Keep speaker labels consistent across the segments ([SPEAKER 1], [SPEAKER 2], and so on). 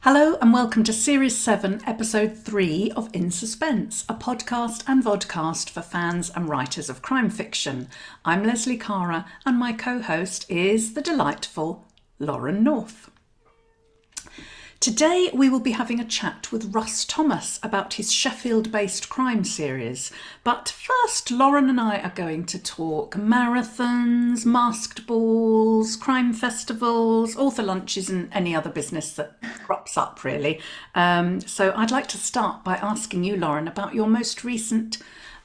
[SPEAKER 1] Hello and welcome to Series 7, Episode 3 of In Suspense, a podcast and vodcast for fans and writers of crime fiction. I'm Leslie Cara and my co-host is the delightful Lauren North. Today we will be having a chat with Russ Thomas about his Sheffield-based crime series. But first, Lauren and I are going to talk marathons, masked balls, crime festivals, author lunches and any other business that crops up really. So I'd like to start by asking you, Lauren, about your most recent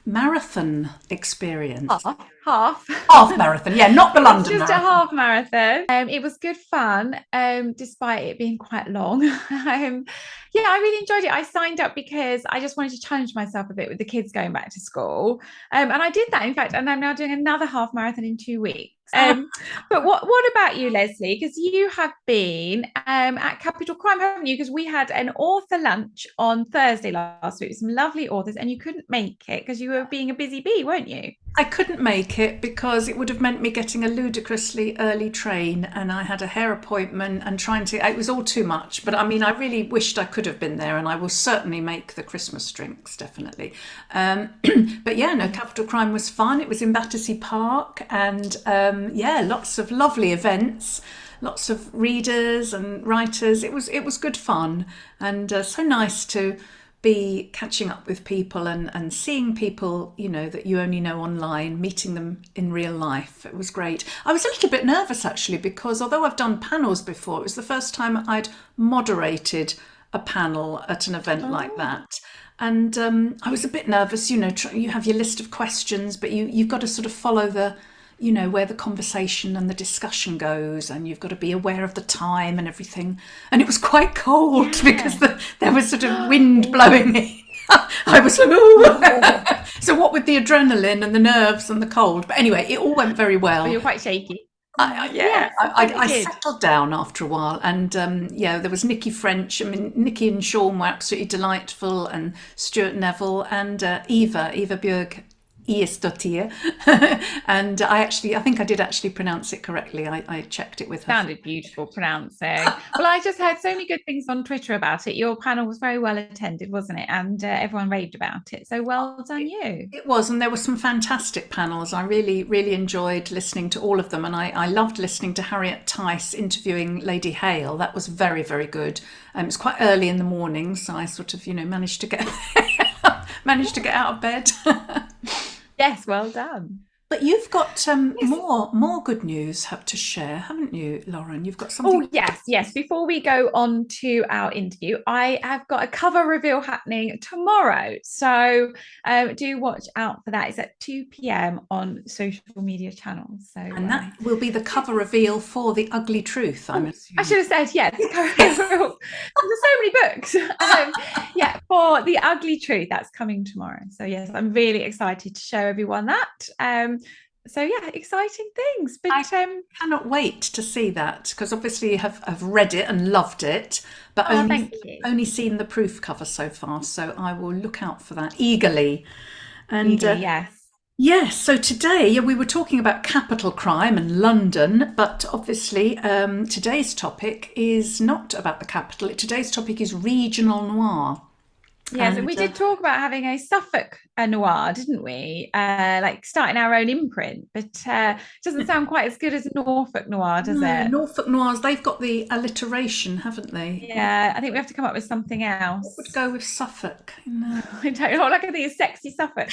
[SPEAKER 1] marathon experience.
[SPEAKER 2] Half
[SPEAKER 1] Marathon, yeah, not the London
[SPEAKER 2] just
[SPEAKER 1] marathon.
[SPEAKER 2] a half marathon. It was good fun, despite it being quite long. Yeah, I really enjoyed it. I signed up because I just wanted to challenge myself a bit with the kids going back to school, and I did that, in fact, and I'm now doing another half marathon in 2 weeks. But what about you, Leslie? Because you have been at Capital Crime, haven't you? Because we had an author lunch on Thursday last week with some lovely authors, and you couldn't make it because you were being a busy bee, weren't you?
[SPEAKER 1] I couldn't make it because it would have meant me getting a ludicrously early train, and I had a hair appointment and it was all too much. But I mean, I really wished I could have been there, and I will certainly make the Christmas drinks, definitely. But yeah, no, Capital Crime was fun. It was in Battersea Park, and yeah, lots of lovely events. Lots of readers and writers. It was good fun, and so nice to be catching up with people and seeing people, you know, that you only know online, meeting them in real life. It was great. I was a little bit nervous actually, because although I've done panels before, it was the first time I'd moderated a panel at an event like that. And I was a bit nervous, you know, you have your list of questions, but you've got to sort of follow where the conversation and the discussion goes, and you've got to be aware of the time and everything. And it was quite cold because there was sort of wind blowing in. I was like, ooh. So what with the adrenaline and the nerves and the cold. But anyway, it all went very well.
[SPEAKER 2] But you're quite shaky.
[SPEAKER 1] I settled down after a while, and there was Nikki French. I mean, Nikki and Sean were absolutely delightful, and Stuart, Neville, and Eva Björg Iestottir. And I think I did actually pronounce it correctly. I checked it with her.
[SPEAKER 2] Sounded beautiful pronouncing. Well, I just heard so many good things on Twitter about it. Your panel was very well attended, wasn't it? And everyone raved about it. So well done you.
[SPEAKER 1] It was, and there were some fantastic panels. I really, really enjoyed listening to all of them. And I loved listening to Harriet Tice interviewing Lady Hale. That was very, very good. It was quite early in the morning, so I sort of, managed to get out of bed.
[SPEAKER 2] Yes, well done.
[SPEAKER 1] But you've got more good news to share, haven't you, Lauren? You've got something.
[SPEAKER 2] Oh, yes. Before we go on to our interview, I have got a cover reveal happening tomorrow. So do watch out for that. It's at 2 p.m. on social media channels. So,
[SPEAKER 1] and that will be the cover reveal for The Ugly Truth, I'm assuming.
[SPEAKER 2] I should have said, yes. There's so many books. For The Ugly Truth, that's coming tomorrow. So, yes, I'm really excited to show everyone that. Exciting things. But
[SPEAKER 1] I cannot wait to see that, because obviously you have read it and loved it, but only seen the proof cover so far. So I will look out for that eagerly. And
[SPEAKER 2] yes.
[SPEAKER 1] Yes, so today we were talking about capital crime and London, but obviously today's topic is not about the capital. Today's topic is Regional Noir.
[SPEAKER 2] Yes, and we did talk about having a Suffolk noir, didn't we? Like starting our own imprint, but it doesn't sound quite as good as Norfolk noir, does it?
[SPEAKER 1] Norfolk noirs, they've got the alliteration, haven't they?
[SPEAKER 2] Yeah, I think we have to come up with something else.
[SPEAKER 1] What would go with Suffolk? No.
[SPEAKER 2] I don't know. All I can think is sexy Suffolk.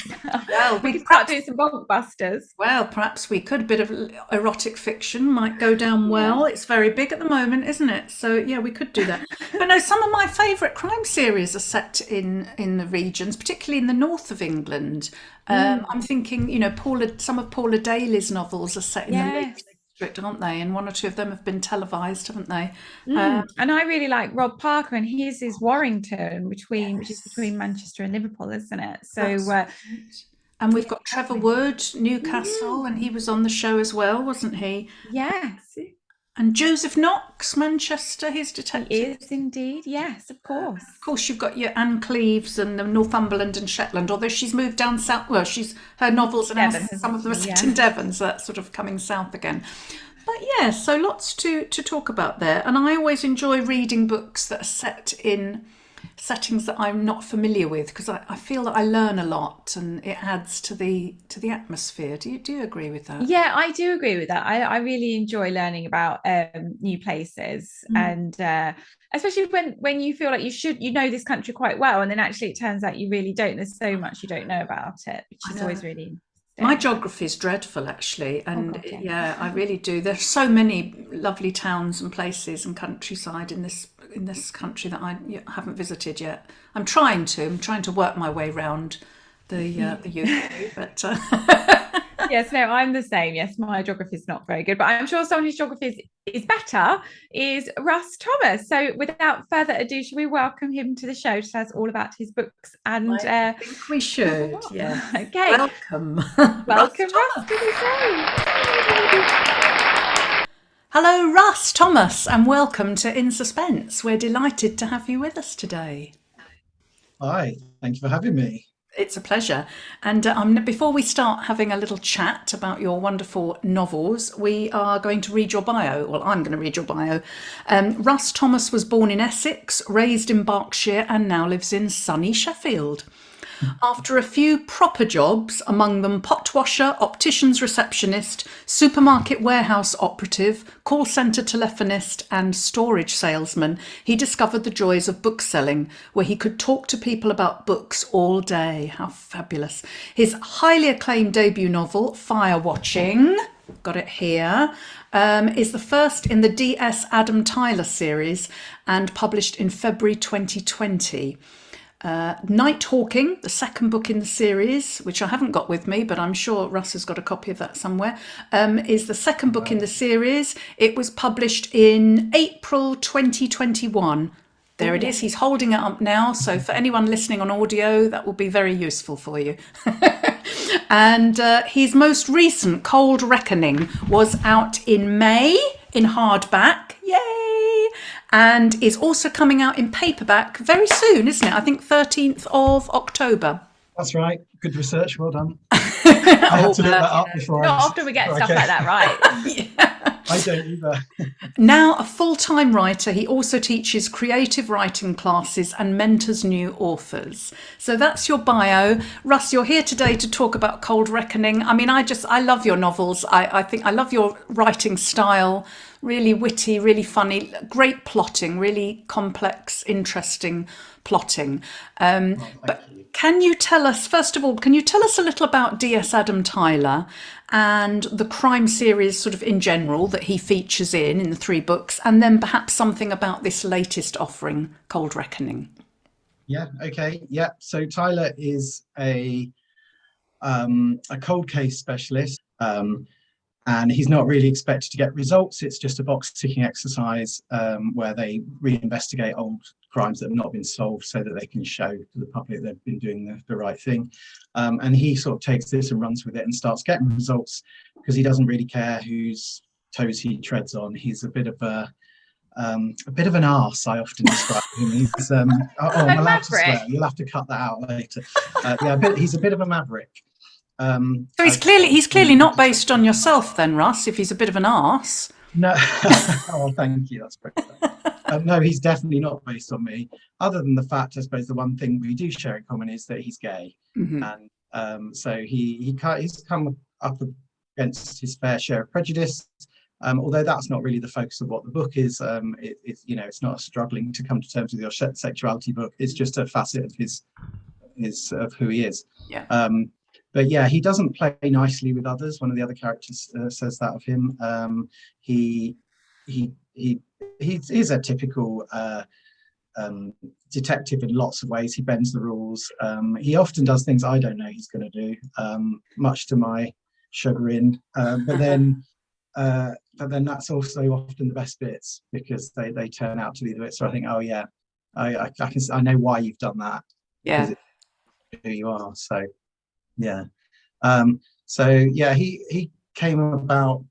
[SPEAKER 1] Well,
[SPEAKER 2] we could start doing some bonkbusters.
[SPEAKER 1] Well, perhaps we could. A bit of erotic fiction might go down well. It's very big at the moment, isn't it? So yeah, we could do that. But no, some of my favourite crime series are set in the regions, particularly in the north of England. I'm thinking, some of Paula Daly's novels are set in the Lake District, aren't they? And one or two of them have been televised, haven't they?
[SPEAKER 2] And I really like Rob Parker, and his is Warrington, which is between Manchester and Liverpool, isn't it? So
[SPEAKER 1] and we've got Trevor Wood, Newcastle, and he was on the show as well, wasn't he?
[SPEAKER 2] Yes.
[SPEAKER 1] And Joseph Knox, Manchester, his detective.
[SPEAKER 2] He is indeed, yes, of course.
[SPEAKER 1] Of course, you've got your Anne Cleeves and the Northumberland and Shetland, although she's moved down south. Well, her novels and some of them are set in Devon, so that's sort of coming south again. But yeah, so lots to talk about there. And I always enjoy reading books that are set in settings that I'm not familiar with because I feel that I learn a lot and it adds to the atmosphere. Do you agree with that?
[SPEAKER 2] Yeah, I do agree with that. I really enjoy learning about new places,
[SPEAKER 1] Mm.
[SPEAKER 2] and especially when you feel like you know this country quite well, and then actually it turns out you really don't. There's so much you don't know about it, which
[SPEAKER 1] I
[SPEAKER 2] is
[SPEAKER 1] know.
[SPEAKER 2] always really
[SPEAKER 1] My
[SPEAKER 2] interesting.
[SPEAKER 1] geography is dreadful, actually,
[SPEAKER 2] Oh
[SPEAKER 1] and
[SPEAKER 2] God, yeah.
[SPEAKER 1] yeah, I really do. There's so many lovely towns and places and countryside in this country that I haven't visited yet. I'm trying to. I'm trying to work my way round the UK, but
[SPEAKER 2] Yes, no, I'm the same. Yes, my geography is not very good, but I'm sure someone whose geography is better is Russ Thomas. So, without further ado, shall we welcome him to the show to tell us all about his books and
[SPEAKER 1] I think we
[SPEAKER 2] talk
[SPEAKER 1] should.
[SPEAKER 2] about
[SPEAKER 1] Yes.
[SPEAKER 2] what? Okay,
[SPEAKER 1] Welcome, Russ
[SPEAKER 2] welcome Russ
[SPEAKER 1] Thomas.
[SPEAKER 2] to the show.
[SPEAKER 1] Hello, Russ Thomas, and welcome to In Suspense. We're delighted to have you with us today.
[SPEAKER 3] Hi, thank you for having me.
[SPEAKER 1] It's a pleasure. And before we start having a little chat about your wonderful novels, we are going to read your bio. Well, I'm going to read your bio. Russ Thomas was born in Essex, raised in Berkshire, and now lives in sunny Sheffield. After a few proper jobs, among them pot washer, optician's receptionist, supermarket warehouse operative, call centre telephonist, and storage salesman, he discovered the joys of bookselling, where he could talk to people about books all day. How fabulous. His highly acclaimed debut novel, Fire Watching, got it here, is the first in the D.S. Adam Tyler series and published in February 2020. Night Hawking, the second book in the series, which I haven't got with me, but I'm sure Russ has got a copy of that somewhere, is the second book in the series. It was published in April 2021. There it is. He's holding it up now. So for anyone listening on audio, that will be very useful for you. And his most recent, Cold Reckoning, was out in May in hardback. Yay! And is also coming out in paperback very soon, isn't it? I think 13th of October.
[SPEAKER 3] That's right. Good research. Well done. I had to look that up before
[SPEAKER 2] Not often we get stuff like that right.
[SPEAKER 3] I don't either.
[SPEAKER 1] Now a full-time writer, he also teaches creative writing classes and mentors new authors. So that's your bio. Russ, you're here today to talk about Cold Reckoning. I mean, I love your novels. I think I love your writing style. Really witty, really funny, great plotting, really complex, interesting plotting. But can you tell us, first of all, can you tell us a little about D.S. Adam Tyler and the crime series sort of in general that he features in the three books, and then perhaps something about this latest offering, Cold Reckoning?
[SPEAKER 3] Yeah. Okay. Yeah. So Tyler is a cold case specialist. And he's not really expected to get results. It's just a box ticking exercise where they reinvestigate old crimes that have not been solved so that they can show to the public they've been doing the right thing. And he sort of takes this and runs with it and starts getting results because he doesn't really care whose toes he treads on. He's a bit of an arse, I often describe him. He's I'm allowed to swear. You'll have to cut that out later. He's a bit of a maverick.
[SPEAKER 1] So he's clearly not based on yourself then, Russ, if he's a bit of an arse.
[SPEAKER 3] No. Oh, thank you. That's great. No, he's definitely not based on me. Other than the fact, I suppose the one thing we do share in common is that he's gay, and so he's come up against his fair share of prejudice. Although that's not really the focus of what the book is. It's not a struggling to come to terms with your sexuality book. It's just a facet of who he is.
[SPEAKER 1] Yeah.
[SPEAKER 3] But yeah, he doesn't play nicely with others. One of the other characters says that of him. He is a typical detective in lots of ways. He bends the rules. He often does things I don't know he's going to do, much to my chagrin. But then that's also often the best bits because they turn out to be the bits where I think, oh yeah, I know why you've done that.
[SPEAKER 1] Yeah.
[SPEAKER 3] Because it's who you are. So. Yeah. He came about,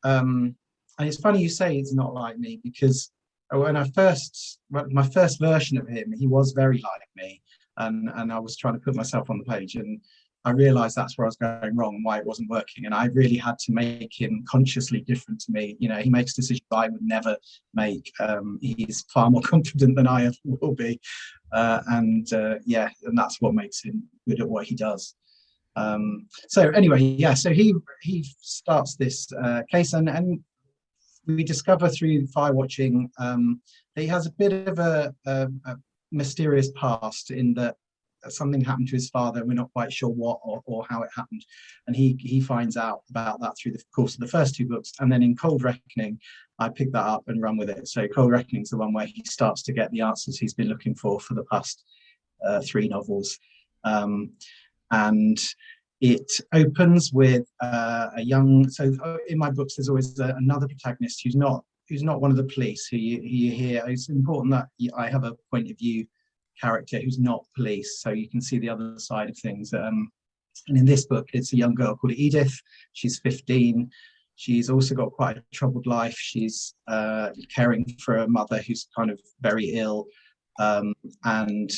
[SPEAKER 3] and it's funny you say he's not like me because my first version of him, he was very like me, and I was trying to put myself on the page, and I realized that's where I was going wrong and why it wasn't working. And I really had to make him consciously different to me. You know, he makes decisions I would never make. He's far more confident than I ever will be. And that's what makes him good at what he does. So anyway, so he starts this case, and we discover through fire watching that he has a bit of a mysterious past, in that something happened to his father. We're not quite sure what or how it happened, and he finds out about that through the course of the first 2 books. And then in Cold Reckoning, I picked that up and run with it. So Cold Reckoning is the one where he starts to get the answers he's been looking for the past 3 novels, and it opens with a young. So in my books, there's always another protagonist who's not one of the police. Who you hear. It's important that I have a point of view character who's not police, so you can see the other side of things. And in this book, it's a young girl called Edith. She's 15. She's also got quite a troubled life. She's caring for a mother who's kind of very ill, and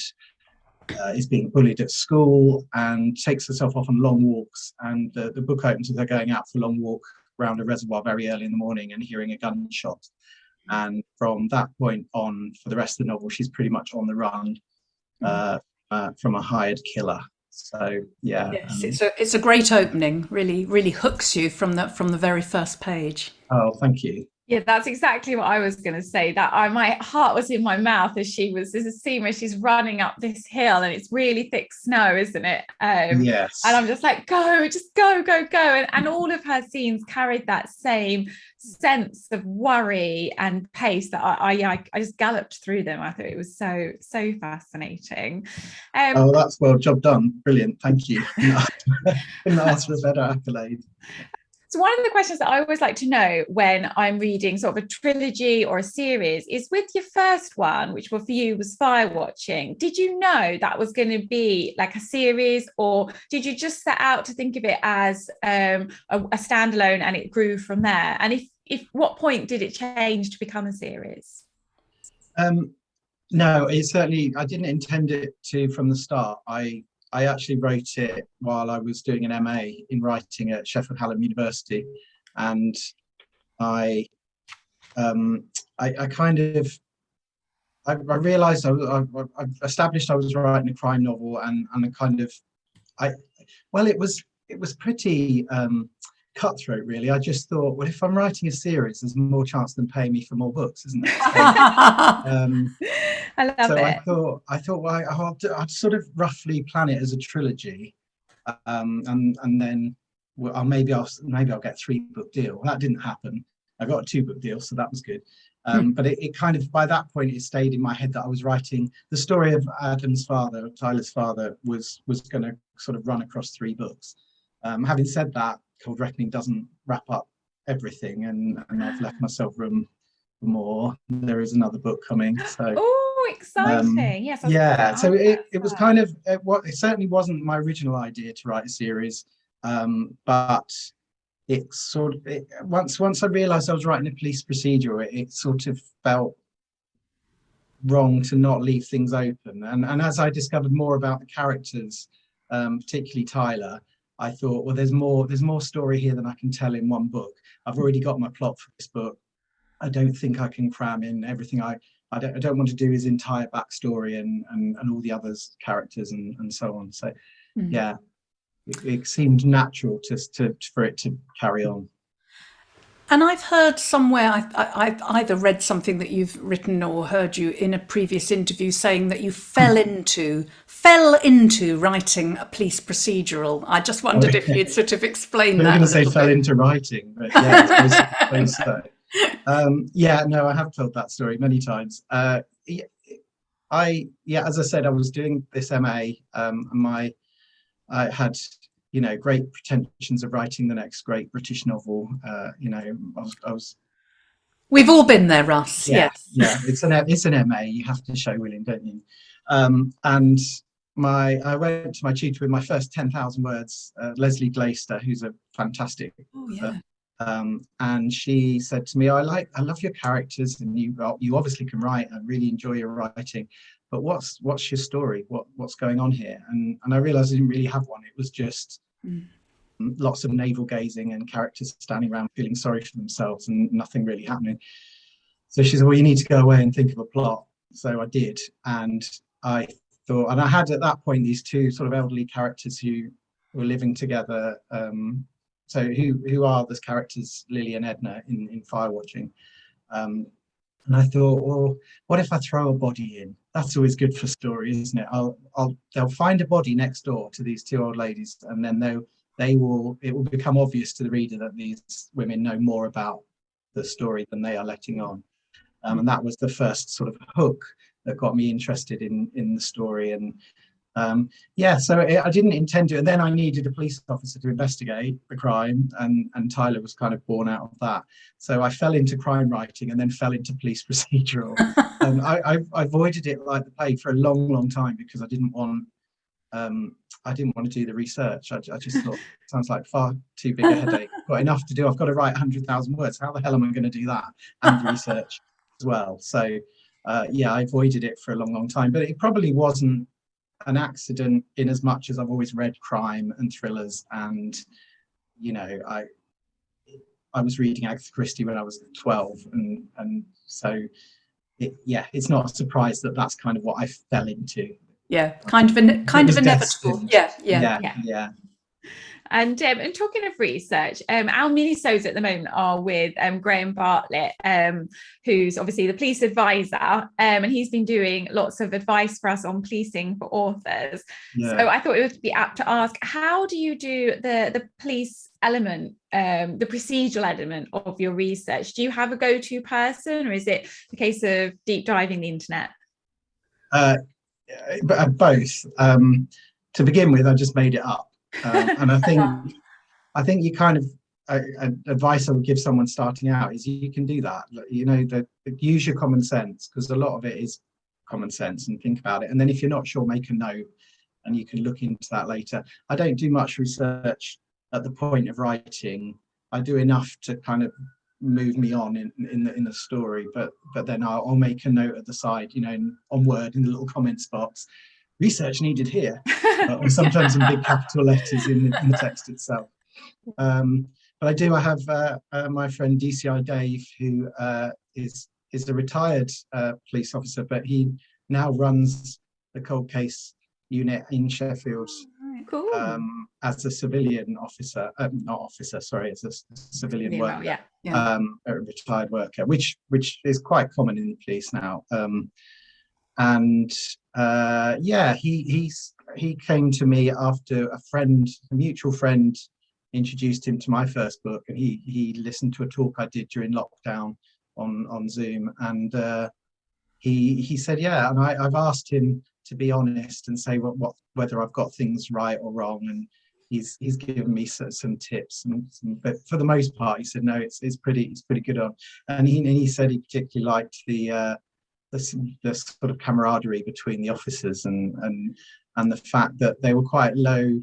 [SPEAKER 3] is being bullied at school, and takes herself off on long walks. And the book opens with her going out for a long walk around a reservoir very early in the morning and hearing a gunshot. And from that point on, for the rest of the novel, she's pretty much on the run from a hired killer. So
[SPEAKER 1] yes, it's a great opening. Really hooks you from the very first page.
[SPEAKER 3] Oh, thank you.
[SPEAKER 2] Yeah, that's exactly what I was going to say. That my heart was in my mouth as there's a scene where she's running up this hill and it's really thick snow, isn't it?
[SPEAKER 3] Yes.
[SPEAKER 2] And I'm just like, just go. And all of her scenes carried that same sense of worry and pace that I just galloped through them. I thought it was so fascinating.
[SPEAKER 3] That's well, job done. Brilliant. Thank you. Couldn't ask for a better accolade.
[SPEAKER 2] So one of the questions that I always like to know when I'm reading sort of a trilogy or a series is, with your first one, which for you was Fire Watching, did you know that was going to be like a series, or did you just set out to think of it as a standalone and it grew from there? And if what point did it change to become a series?
[SPEAKER 3] No, I didn't intend it to from the start. I actually wrote it while I was doing an MA in writing at Sheffield University, and I realised I established I was writing a crime novel, and it was pretty cutthroat, really. I just thought, well, if I'm writing a series, there's more chance than paying me for more books, isn't there? So,
[SPEAKER 2] I love it.
[SPEAKER 3] I thought, well, I'd sort of roughly plan it as a trilogy, and then maybe I'll get 3-book deal. That didn't happen. I got a 2-book deal, so that was good. But it kind of, by that point, it stayed in my head that I was writing the story of Adam's father, Tyler's father, was going to sort of run across 3 books. Having said that, Cold Reckoning doesn't wrap up everything, and I've left myself room for more. There is another book coming. So
[SPEAKER 2] exciting! Yes.
[SPEAKER 3] So it was kind of it certainly wasn't my original idea to write a series, but it sort of once I realised I was writing a police procedural, it sort of felt wrong to not leave things open. And as I discovered more about the characters, particularly Tyler, I thought, well, there's more story here than I can tell in one book. I've already got my plot for this book. I don't think I can cram in everything. I don't want to do his entire backstory and all the others characters and so on. So it seemed natural for it to carry on.
[SPEAKER 1] And I've heard somewhere, I've either read something that you've written or heard you in a previous interview saying that you fell into writing a police procedural. I just wondered if you'd sort of explain that.
[SPEAKER 3] I'm going to say fell into writing, but yeah, I suppose so. No, I have told that story many times. As I said, I was doing this MA, I had great pretensions of writing the next great British novel. I was.
[SPEAKER 1] We've all been there, Russ.
[SPEAKER 3] Yeah,
[SPEAKER 1] yes.
[SPEAKER 3] Yeah, it's an MA. You have to show willing, don't you? And I went to my tutor with my first 10,000 words, Leslie Glaister, who's a fantastic And she said to me, I love your characters, and you obviously can write. I really enjoy your writing, but what's your story? What's going on here? And I realized I didn't really have one. It was just lots of navel gazing and characters standing around feeling sorry for themselves and nothing really happening. So she said, well, you need to go away and think of a plot. So I did, and I thought, and I had at that point these two sort of elderly characters who were living together. So who are those characters, Lily and Edna, in Firewatching? And I thought, well, what if I throw a body in? That's always good for story, isn't it? They'll find a body next door to these two old ladies, and then it will become obvious to the reader that these women know more about the story than they are letting on. And that was the first sort of hook that got me interested in the story. And so I didn't intend to. And then I needed a police officer to investigate the crime, and Tyler was kind of born out of that. So I fell into crime writing and then fell into police procedural. I avoided it like the plague for a long time because I didn't want to do the research. I just thought, it sounds like far too big a headache. I've got enough to do. I've got to write 100,000 words. How the hell am I going to do that and research as well? So I avoided it for a long time. But it probably wasn't an accident, in as much as I've always read crime and thrillers, and I was reading Agatha Christie when I was 12, and so it's not a surprise that that's kind of what I fell into.
[SPEAKER 1] Kind of inevitable.
[SPEAKER 3] Yeah.
[SPEAKER 2] And talking of research, our mini-sodes at the moment are with Graham Bartlett, who's obviously the police advisor, and he's been doing lots of advice for us on policing for authors. So I thought it would be apt to ask, how do you do the police element, the procedural element of your research? Do you have a go-to person, or is it a case of deep diving the internet?
[SPEAKER 3] Both. To begin with, I just made it up. And I think you kind of advice I would give someone starting out is you can do that. Use your common sense, because a lot of it is common sense, and think about it. And then if you're not sure, make a note, and you can look into that later. I don't do much research at the point of writing. I do enough to kind of move me on in the story, but then I'll make a note at the side, on Word in the little comments box. Research needed here, or sometimes in big capital letters in the text itself. But I have my friend DCI Dave, who is a retired police officer, but he now runs the cold case unit in Sheffield.
[SPEAKER 2] Cool.
[SPEAKER 3] As a civilian officer, as a civilian worker, a retired worker, which is quite common in the police now. He came to me after a mutual friend introduced him to my first book, and he listened to a talk I did during lockdown on Zoom, and he said, and I've asked him to be honest and say whether I've got things right or wrong, and he's given me some tips, but for the most part he said no, it's pretty good on. And he said he particularly liked the sort of camaraderie between the officers, and the fact that they were quite low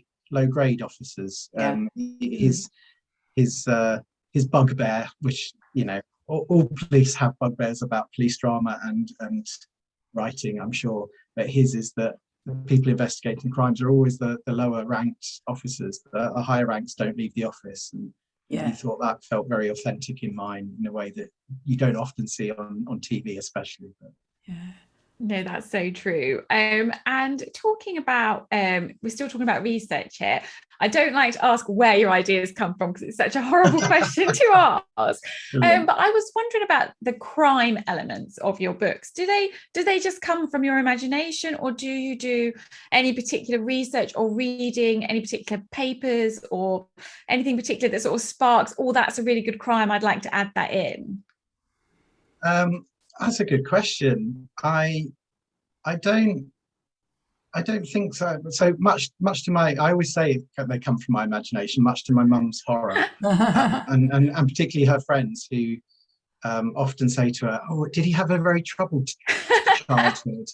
[SPEAKER 3] grade officers. His bugbear, which all police have bugbears about police drama and writing, I'm sure, but his is that the people investigating crimes are always the lower ranked officers. The higher ranks don't leave the office, and he thought that felt very authentic in mine, in a way that you don't often see on TV, especially.
[SPEAKER 2] No, that's so true. And talking about, we're still talking about research here. I don't like to ask where your ideas come from, because it's such a horrible question to ask. But I was wondering about the crime elements of your books. Do they just come from your imagination, or do you do any particular research or reading any particular papers or anything particular that sort of sparks, oh, that's a really good crime, I'd like to add that in?
[SPEAKER 3] That's a good question. I don't think so. So much to my, I always say they come from my imagination, much to my mum's horror, and particularly her friends, who often say to her, "Oh, did he have a very troubled childhood?"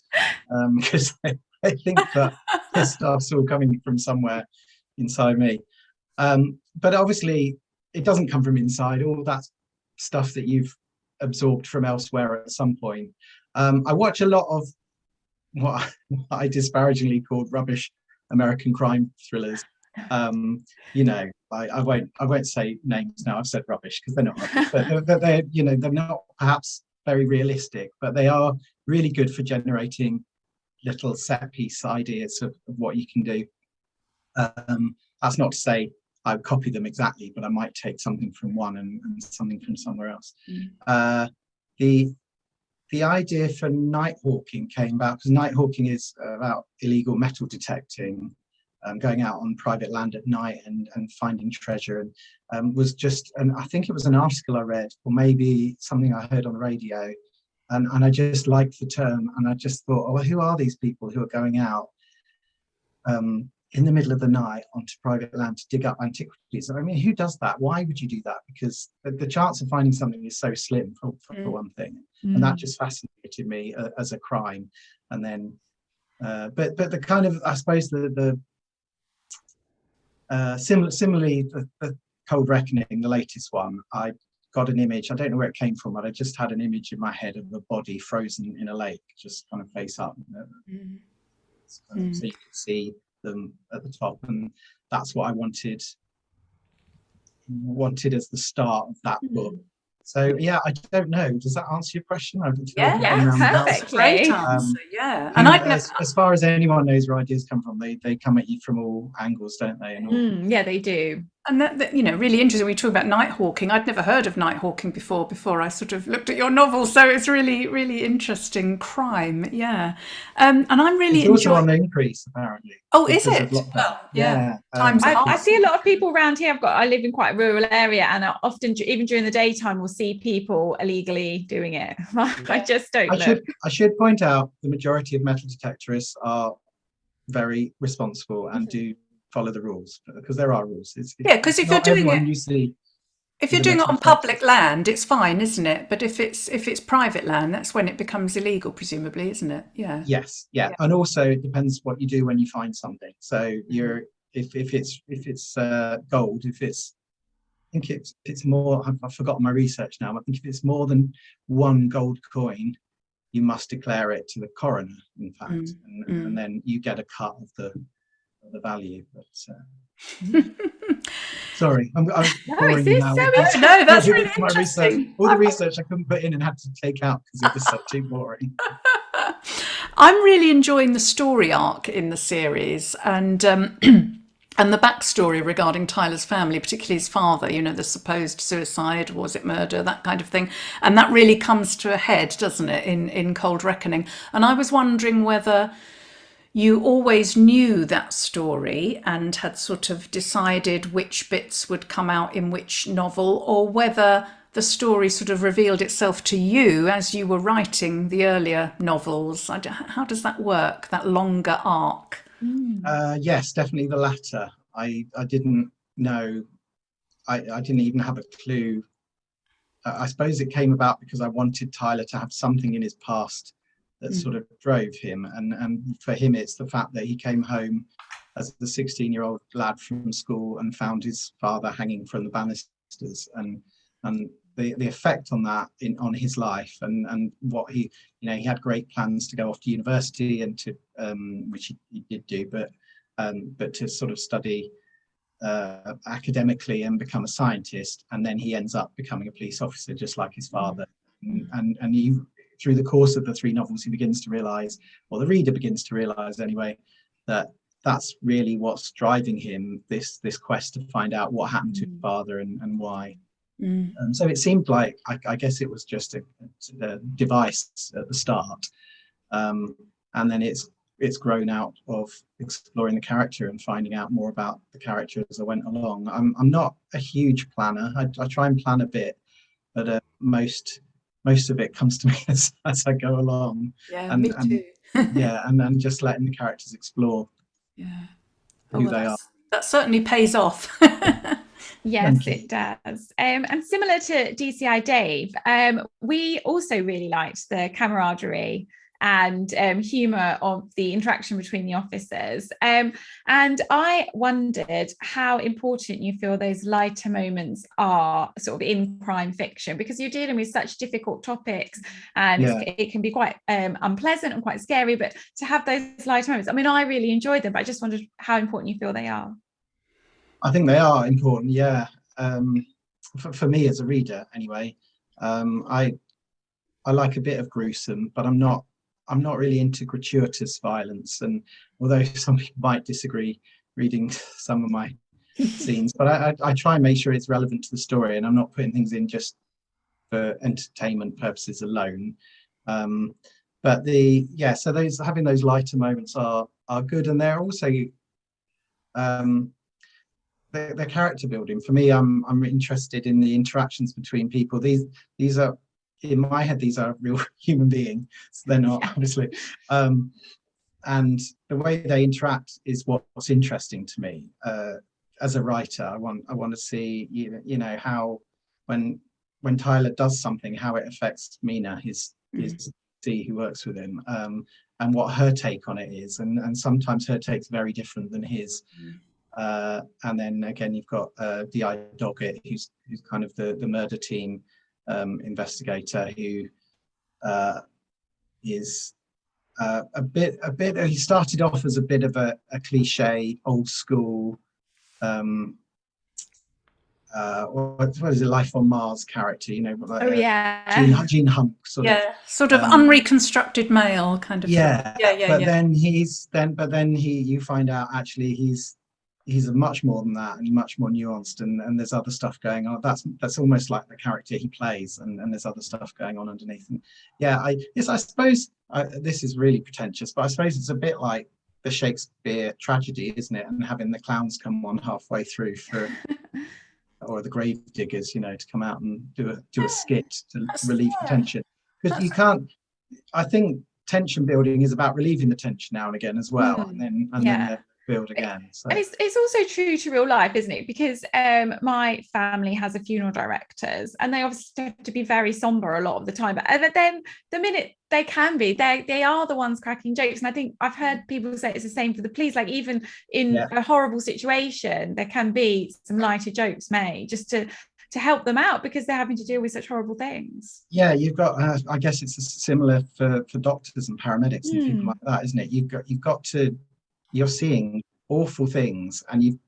[SPEAKER 3] Because they think that this stuff's all coming from somewhere inside me. But obviously, it doesn't come from inside. All that stuff that you've absorbed from elsewhere at some point. I watch a lot of what I disparagingly called rubbish American crime thrillers. You know, I won't say names now. I've said rubbish because they're not rubbish, but they're you know, they're not perhaps very realistic, but they are really good for generating little set piece ideas of what you can do. That's not to say I would copy them exactly, but I might take something from one and something from somewhere else. The idea for night hawking came about because night hawking is about illegal metal detecting, going out on private land at night and finding treasure, and was just, and I think it was an article I read, or maybe something I heard on the radio, and I just liked the term, and I just thought, oh, well, who are these people who are going out in the middle of the night onto private land to dig up antiquities? I mean, who does that? Why would you do that? Because the chance of finding something is so slim, for one thing, and that just fascinated me as a crime. And then, but the kind of, I suppose similarly, the Cold Reckoning, the latest one, I got an image. I don't know where it came from, but I just had an image in my head of a body frozen in a lake, just kind of face up. So you could see them at the top, and that's what I wanted as the start of that book. So yeah, I don't know. Does that answer your question?
[SPEAKER 2] Perfectly.
[SPEAKER 1] Great answer.
[SPEAKER 3] And as far as anyone knows where ideas come from, they come at you from all angles, don't they? And
[SPEAKER 2] yeah, they do.
[SPEAKER 1] And that, you know, really interesting. We talk about night hawking. I'd never heard of night hawking before I sort of looked at your novel. So it's really, really interesting crime. Yeah. And I'm really
[SPEAKER 3] it's also on the increase, apparently.
[SPEAKER 1] Oh, is it? Well, yeah.
[SPEAKER 2] I see a lot of people around here. I live in quite a rural area, and often, even during the daytime, we'll see people illegally doing it. I just don't know.
[SPEAKER 3] I should point out the majority of metal detectorists are very responsible and do follow the rules, because there are rules.
[SPEAKER 1] Because if you're doing it, if you're doing it on public land, it's fine, isn't it? But if it's private land, that's when it becomes illegal, presumably, isn't it? Yeah.
[SPEAKER 3] Yes, yeah. And also it depends what you do when you find something. So if it's gold, I think it's more. I've forgotten my research now. I think if it's more than one gold coin, you must declare it to the coroner, in fact, and then you get a cut of the value. But sorry, I'm boring you now.
[SPEAKER 1] No, that's really
[SPEAKER 3] interesting. All the research I couldn't put in and had to take out because it was so too boring.
[SPEAKER 1] I'm really enjoying the story arc in the series, and and the backstory regarding Tyler's family, particularly his father, you know, the supposed suicide, was it murder, that kind of thing. And that really comes to a head, doesn't it, in Cold Reckoning. And I was wondering whether you always knew that story and had sort of decided which bits would come out in which novel, or whether the story sort of revealed itself to you as you were writing the earlier novels. How does that work, that longer arc?
[SPEAKER 3] Yes, definitely the latter. I didn't know. I didn't even have a clue. I suppose it came about because I wanted Tyler to have something in his past that sort of drove him, and for him it's the fact that he came home as a 16-year-old lad from school and found his father hanging from the banisters, and the effect on that on his life, and what he had great plans to go off to university and to which he did do, but to sort of study academically and become a scientist, and then he ends up becoming a police officer just like his father, and he, through the course of the three novels, he begins to realize, or the reader begins to realize anyway, that that's really what's driving him, this quest to find out what happened to his father and why. So it seemed like, I guess it was just a device at the start, and then it's grown out of exploring the character and finding out more about the character as I went along. I'm not a huge planner. I try and plan a bit, but most of it comes to me as I go along.
[SPEAKER 1] Yeah, me too.
[SPEAKER 3] and just letting the characters explore who they are.
[SPEAKER 1] That certainly pays off.
[SPEAKER 2] Yes, it does. And similar to DCI Dave, we also really liked the camaraderie and humour of the interaction between the officers. And I wondered how important you feel those lighter moments are sort of in crime fiction, because you're dealing with such difficult topics, and it can be quite unpleasant and quite scary, but to have those lighter moments, I mean, I really enjoyed them, but I just wondered how important you feel they are.
[SPEAKER 3] I think they are important, yeah. For me as a reader, anyway. I like a bit of gruesome, but I'm not really into gratuitous violence. And although some people might disagree reading some of my scenes, but I try and make sure it's relevant to the story, and I'm not putting things in just for entertainment purposes alone. But so those having those lighter moments are good, and they're also they're character building. For me, I'm interested in the interactions between people. These are, in my head, these are real human beings. They're not, obviously. And the way they interact is what's interesting to me. As a writer, I want to see, you know, how when Tyler does something, how it affects Mina, his who works with him, and what her take on it is. And sometimes her take's very different than his. And then again, you've got D.I. Doggett, who's kind of the murder team investigator, who is a bit. He started off as a bit of a cliche, old school. What is it? Life on Mars character, you know? Like, Gene Hump sort of.
[SPEAKER 1] Sort of unreconstructed male kind of.
[SPEAKER 3] But then you find out actually he's much more than that, and much more nuanced, and there's other stuff going on. That's almost like the character he plays, and there's other stuff going on underneath. And I suppose this is really pretentious, but I suppose it's a bit like the Shakespeare tragedy, isn't it? And having the clowns come on halfway through or the grave diggers, you know, to come out and do a skit to relieve the tension. Because you can't. I think tension building is about relieving the tension now and again as well, and then build again. So.
[SPEAKER 2] And it's also true to real life, isn't it? Because my family has a funeral directors, and they obviously have to be very somber a lot of the time, but then the minute they can be, they are the ones cracking jokes. And I think I've heard people say it's the same for the police, like even in a horrible situation there can be some lighter jokes made just to help them out, because they're having to deal with such horrible things.
[SPEAKER 3] You've got I guess it's similar for doctors and paramedics and people like that, isn't it? You're seeing awful things,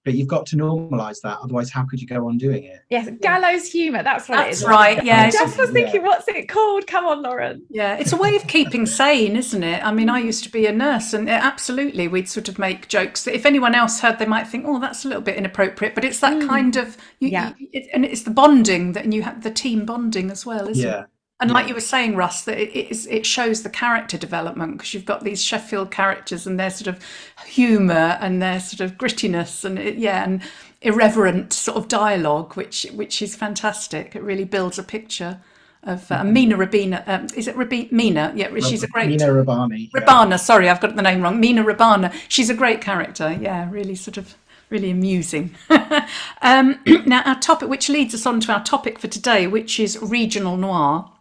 [SPEAKER 3] but you've got to normalize that, otherwise how could you go on doing it?
[SPEAKER 2] Gallows humor, that's what it is.
[SPEAKER 1] Right.
[SPEAKER 2] I just was thinking, what's it called? Come on, Lauren.
[SPEAKER 1] It's a way of keeping sane, isn't it? I mean, I used to be a nurse, and absolutely we'd sort of make jokes that if anyone else heard, they might think, oh, that's a little bit inappropriate, but it's that kind of and it's the bonding that, and you have the team bonding as well, isn't it? And like you were saying, Russ, that it shows the character development, because you've got these Sheffield characters and their sort of humour and their sort of grittiness and irreverent sort of dialogue, which is fantastic. It really builds a picture of Mina Rabina. Is it Mina? Yeah, she's a great...
[SPEAKER 3] Mina Rabani.
[SPEAKER 1] Rabana, sorry, I've got the name wrong. Mina Rabana. She's a great character. Yeah, really sort of... really amusing. Now, our topic, which leads us on to our topic for today, which is Regional Noir.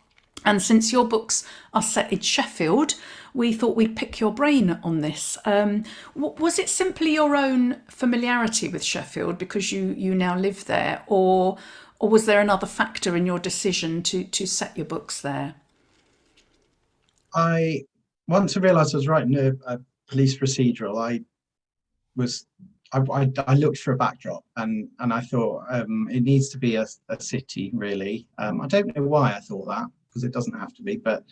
[SPEAKER 1] And since your books are set in Sheffield, we thought we'd pick your brain on this. Was it simply your own familiarity with Sheffield because you now live there, or was there another factor in your decision to set your books there?
[SPEAKER 3] Once I realised I was writing a police procedural, I looked for a backdrop, and I thought it needs to be a city, really. I don't know why I thought that, because it doesn't have to be, but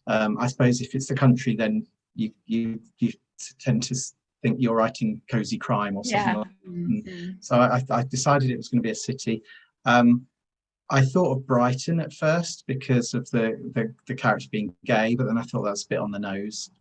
[SPEAKER 3] I suppose if it's the country, then you tend to think you're writing cozy crime or something like that. So I decided it was going to be a city. I thought of Brighton at first because of the character being gay, but then I thought that's a bit on the nose.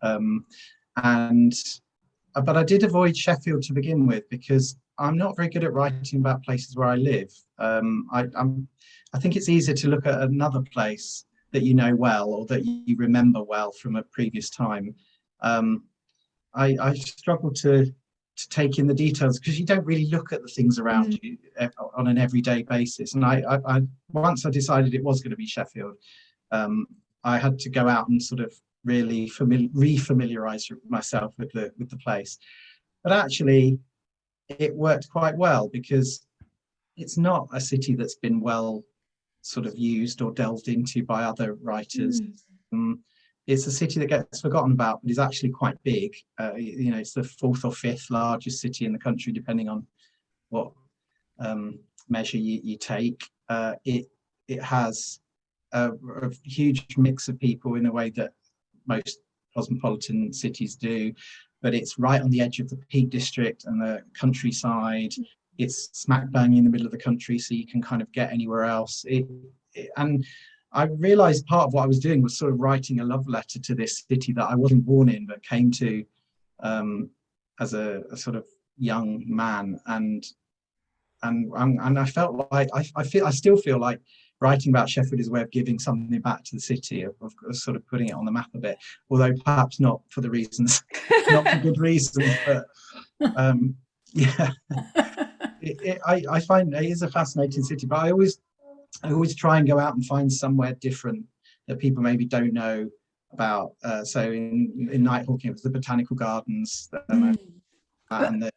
[SPEAKER 3] But I did avoid Sheffield to begin with, because I'm not very good at writing about places where I live. I think it's easier to look at another place that you know well, or that you remember well from a previous time. I struggle to take in the details, because you don't really look at the things around you on an everyday basis. And I once I decided it was going to be Sheffield, I had to go out and sort of really re-familiarize myself with the place. But actually, it worked quite well because it's not a city that's been well sort of used or delved into by other writers. It's a city that gets forgotten about, but is actually quite big. It's the fourth or fifth largest city in the country, depending on what measure you take. It has a huge mix of people in a way that most cosmopolitan cities do, but it's right on the edge of the Peak District and the countryside. It's smack bang in the middle of the country, so you can kind of get anywhere else. And I realized part of what I was doing was sort of writing a love letter to this city that I wasn't born in, but came to as a sort of young man. And I felt like I still feel like writing about Sheffield is a way of giving something back to the city, of sort of putting it on the map a bit, although perhaps not for the reasons, not for good reasons, but yeah. I find it is a fascinating city, but I always try and go out and find somewhere different that people maybe don't know about. So in Nighthawking, it was the botanical gardens and the.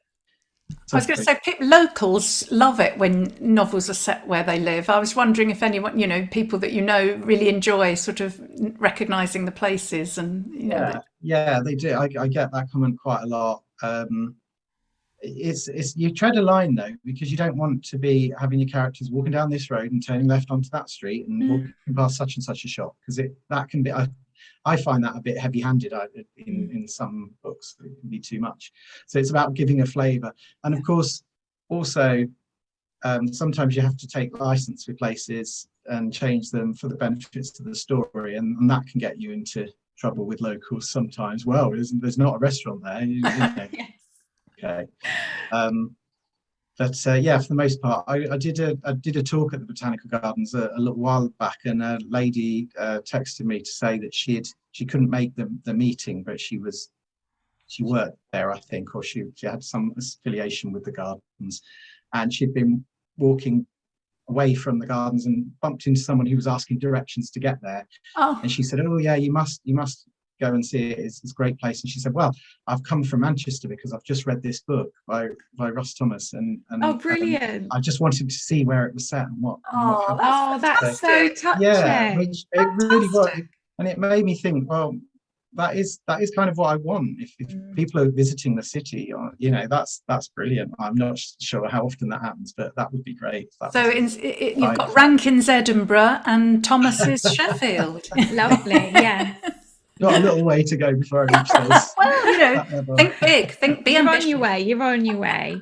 [SPEAKER 1] I was going to say, locals love it when novels are set where they live. I was wondering if anyone, people that really enjoy sort of recognising the places and,
[SPEAKER 3] Yeah, they do. I get that comment quite a lot. It's you tread a line though, because you don't want to be having your characters walking down this road and turning left onto that street and walking past such and such a shop, because that can be. I find that a bit heavy-handed in some books. It can be too much. So it's about giving a flavour, and of course, also sometimes you have to take license with places and change them for the benefits to the story, and that can get you into trouble with locals sometimes. Well, there's not a restaurant there. Yes. Okay. But yeah, for the most part, I did a talk at the Botanical Gardens a little while back, and a lady texted me to say that she couldn't make the meeting, but she worked there, I think, or she had some affiliation with the gardens, and she'd been walking away from the gardens and bumped into someone who was asking directions to get there. Oh. And she said, "Oh yeah, you must go and see it. It's a great place." And she said, "Well, I've come from Manchester because I've just read this book by Russ Thomas, and
[SPEAKER 2] oh, brilliant!
[SPEAKER 3] I just wanted to see where it was set and what."
[SPEAKER 2] That's so touching.
[SPEAKER 3] Yeah, which it really was, and it made me think. Well, that is kind of what I want. If people are visiting the city, or that's brilliant. I'm not sure how often that happens, but that would be great.
[SPEAKER 1] So you've got Rankin's Edinburgh and Thomas's Sheffield.
[SPEAKER 2] Lovely, yeah.
[SPEAKER 3] Got a little way to go before I reach those.
[SPEAKER 1] Well, think big, be ambitious.
[SPEAKER 2] You're on your way.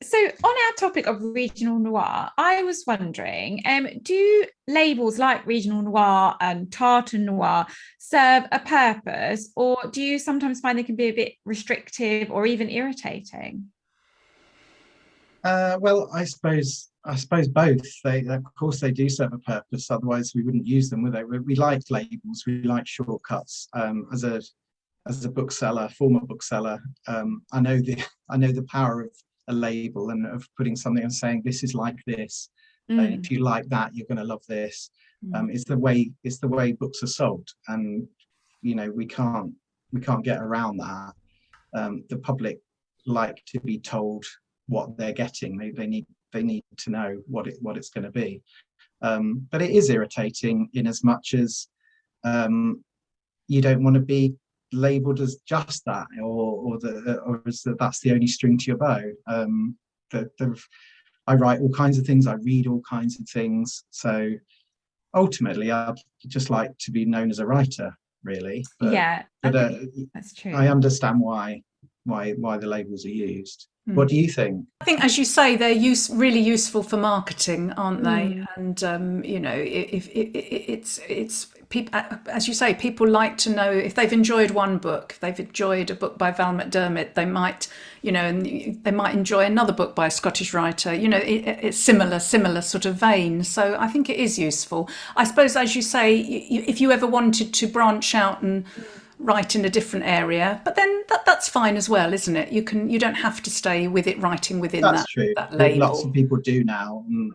[SPEAKER 2] So on our topic of regional noir, I was wondering, do labels like regional noir and tartan noir serve a purpose, or do you sometimes find they can be a bit restrictive or even irritating?
[SPEAKER 3] Well, I suppose both. Of course, they do serve a purpose. Otherwise, we wouldn't use them, would they? We like labels. We like shortcuts. As a bookseller, former bookseller, I know the power of a label and of putting something and saying this is like this. If you like that, you're going to love this. It's the way books are sold, and we can't get around that. The public like to be told what they're getting. They need to know what it's going to be. But it is irritating in as much as you don't want to be labelled as just that, or as that's the only string to your bow. I write all kinds of things. I read all kinds of things. So ultimately, I'd just like to be known as a writer, really.
[SPEAKER 2] But that's true.
[SPEAKER 3] I understand why the labels are used. What do you think?
[SPEAKER 1] I think, as you say, they're really useful for marketing, aren't they? And if it's people, as you say, people like to know if they've enjoyed one book, if they've enjoyed a book by Val McDermid, they might, and they might enjoy another book by a Scottish writer. It's similar sort of vein. So I think it is useful. I suppose, as you say, if you ever wanted to branch out and write in a different area, but then that's fine as well, isn't it? You don't have to stay with it, writing within that label.
[SPEAKER 3] Lots of people do now, and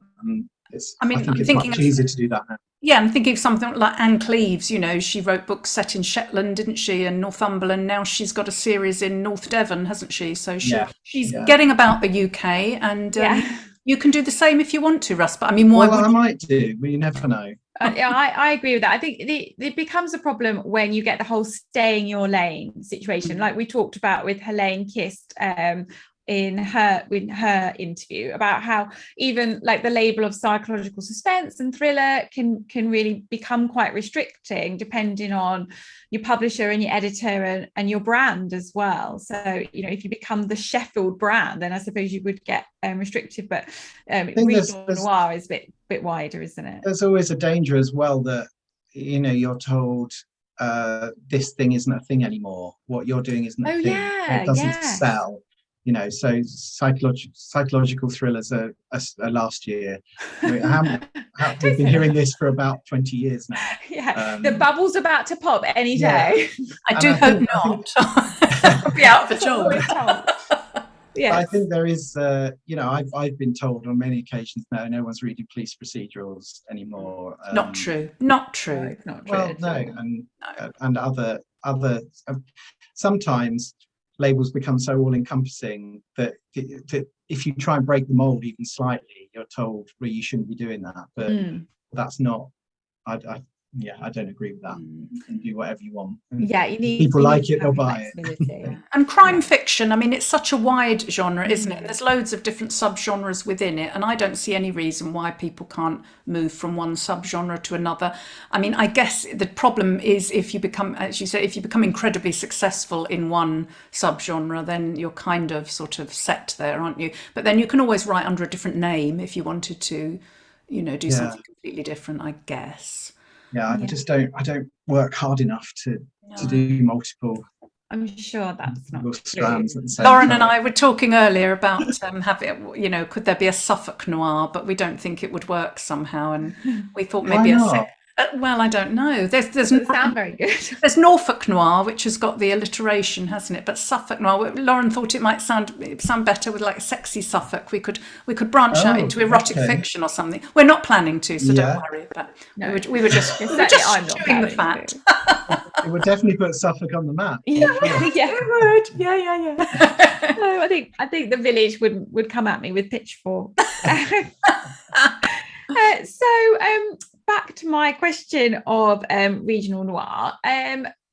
[SPEAKER 3] I think it's much easier to do that now.
[SPEAKER 1] Yeah, I'm thinking of something like Anne Cleeves, she wrote books set in Shetland, didn't she, and Northumberland. Now she's got a series in North Devon, hasn't she? So
[SPEAKER 3] Yeah,
[SPEAKER 1] she's
[SPEAKER 3] yeah.
[SPEAKER 1] getting about the UK, and
[SPEAKER 2] Yeah.
[SPEAKER 1] you can do the same if you want to, Russ. But I mean, why
[SPEAKER 3] Well,
[SPEAKER 1] would
[SPEAKER 3] I might do, but you never know.
[SPEAKER 2] Yeah, I agree with that. I think it becomes a problem when you get the whole stay in your lane situation, like we talked about with Helene Kist in her interview, about how even like the label of psychological suspense and thriller can really become quite restricting depending on your publisher and your editor and your brand as well. So if you become the Sheffield brand, then I suppose you would get restrictive, but Regional Noir is a bit wider, isn't it?
[SPEAKER 3] There's always a danger as well that you're told this thing isn't a thing anymore. What you're doing isn't a thing.
[SPEAKER 2] Yeah,
[SPEAKER 3] It doesn't sell. So psychological thrillers are last year. We've been hearing this for about 20 years now.
[SPEAKER 2] Yeah, the bubble's about to pop any day.
[SPEAKER 1] I do hope not. I'll be out of a job.
[SPEAKER 2] Yes.
[SPEAKER 3] I think there is, I've been told on many occasions now, no one's reading police procedurals anymore.
[SPEAKER 1] Not true.
[SPEAKER 2] No, it's not true.
[SPEAKER 3] Well, no, and other sometimes labels become so all-encompassing that if you try and break the mold even slightly, you're told, well, you shouldn't be doing that. But that's not. I don't agree with that. You can do whatever you want.
[SPEAKER 2] Yeah,
[SPEAKER 3] people like it, they'll buy it.
[SPEAKER 1] And crime fiction, I mean, it's such a wide genre, isn't it? There's loads of different subgenres within it, and I don't see any reason why people can't move from one subgenre to another. I mean, I guess the problem is if you become, as you say, if you become incredibly successful in one subgenre, then you're kind of sort of set there, aren't you? But then you can always write under a different name if you wanted to, do something completely different, I guess.
[SPEAKER 3] I just don't work hard enough to do multiple.
[SPEAKER 2] I'm sure that's not
[SPEAKER 3] strands at the same
[SPEAKER 1] Lauren
[SPEAKER 3] time.
[SPEAKER 1] and I were talking earlier about having, could there be a Suffolk noir, but we don't think it would work somehow, and we thought maybe well, I don't know. There's
[SPEAKER 2] doesn't sound very good.
[SPEAKER 1] There's Norfolk noir, which has got the alliteration, hasn't it? But Suffolk noir, Lauren thought it might sound better with like a sexy Suffolk. We could branch out into erotic fiction or something. We're not planning to, so don't worry. But we were just chewing the fat.
[SPEAKER 3] It would definitely put Suffolk on the map.
[SPEAKER 2] Yeah,
[SPEAKER 1] it would. Yeah.
[SPEAKER 2] No, I think the village would come at me with pitchforks. So back to my question of regional noir.